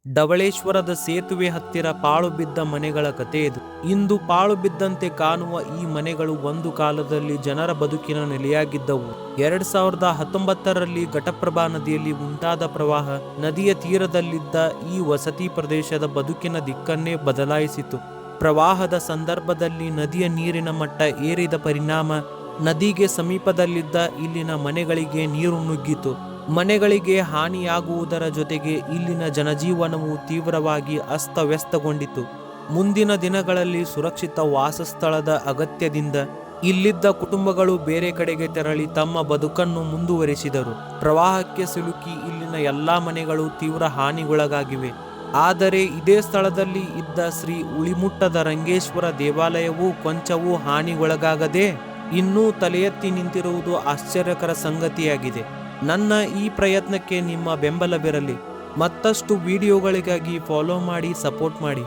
ಢವಳೇಶ್ವರದ ಸೇತುವೆ ಹತ್ತಿರ ಪಾಳು ಬಿದ್ದ ಮನೆಗಳ ಕತೆ ಇದು. ಇಂದು ಪಾಳು ಬಿದ್ದಂತೆ ಕಾಣುವ ಈ ಮನೆಗಳು ಒಂದು ಕಾಲದಲ್ಲಿ ಜನರ ಬದುಕಿನ ನೆಲೆಯಾಗಿದ್ದವು. 2019ರಲ್ಲಿ ಘಟಪ್ರಭಾ ನದಿಯಲ್ಲಿ ಉಂಟಾದ ಪ್ರವಾಹ ನದಿಯ ತೀರದಲ್ಲಿದ್ದ ಈ ವಸತಿ ಪ್ರದೇಶದ ಬದುಕಿನ ದಿಕ್ಕನ್ನೇ ಬದಲಾಯಿಸಿತು. ಪ್ರವಾಹದ ಸಂದರ್ಭದಲ್ಲಿ ನದಿಯ ನೀರಿನ ಮಟ್ಟ ಏರಿದ ಪರಿಣಾಮ ನದಿಗೆ ಸಮೀಪದಲ್ಲಿದ್ದ ಇಲ್ಲಿನ ಮನೆಗಳಿಗೆ ನೀರು ನುಗ್ಗಿತು. ಮನೆಗಳಿಗೆ ಹಾನಿಯಾಗುವುದರ ಜೊತೆಗೆ ಇಲ್ಲಿನ ಜನಜೀವನವು ತೀವ್ರವಾಗಿ ಅಸ್ತವ್ಯಸ್ತಗೊಂಡಿತು. ಮುಂದಿನ ದಿನಗಳಲ್ಲಿ ಸುರಕ್ಷಿತ ವಾಸಸ್ಥಳದ ಅಗತ್ಯದಿಂದ ಇಲ್ಲಿದ್ದ ಕುಟುಂಬಗಳು ಬೇರೆ ಕಡೆಗೆ ತೆರಳಿ ತಮ್ಮ ಬದುಕನ್ನು ಮುಂದುವರಿಸಿದರು. ಪ್ರವಾಹಕ್ಕೆ ಸಿಲುಕಿ ಇಲ್ಲಿನ ಎಲ್ಲಾ ಮನೆಗಳು ತೀವ್ರ ಹಾನಿಗೊಳಗಾಗಿವೆ. ಆದರೆ ಇದೇ ಸ್ಥಳದಲ್ಲಿ ಇದ್ದ ಶ್ರೀ ಉಳಿಮುಟ್ಟದ ರಂಗೇಶ್ವರ ದೇವಾಲಯವೂ ಕೊಂಚವೂ ಹಾನಿಗೊಳಗಾಗದೆ ಇನ್ನೂ ತಲೆ ಎತ್ತಿ ನಿಂತಿರುವುದು ಆಶ್ಚರ್ಯಕರ ಸಂಗತಿಯಾಗಿದೆ. ನನ್ನ ಈ ಪ್ರಯತ್ನಕ್ಕೆ ನಿಮ್ಮ ಬೆಂಬಲವಿರಲಿ. ಮತ್ತಷ್ಟು ವಿಡಿಯೋಗಳಿಗಾಗಿ ಫಾಲೋ ಮಾಡಿ, ಸಪೋರ್ಟ್ ಮಾಡಿ.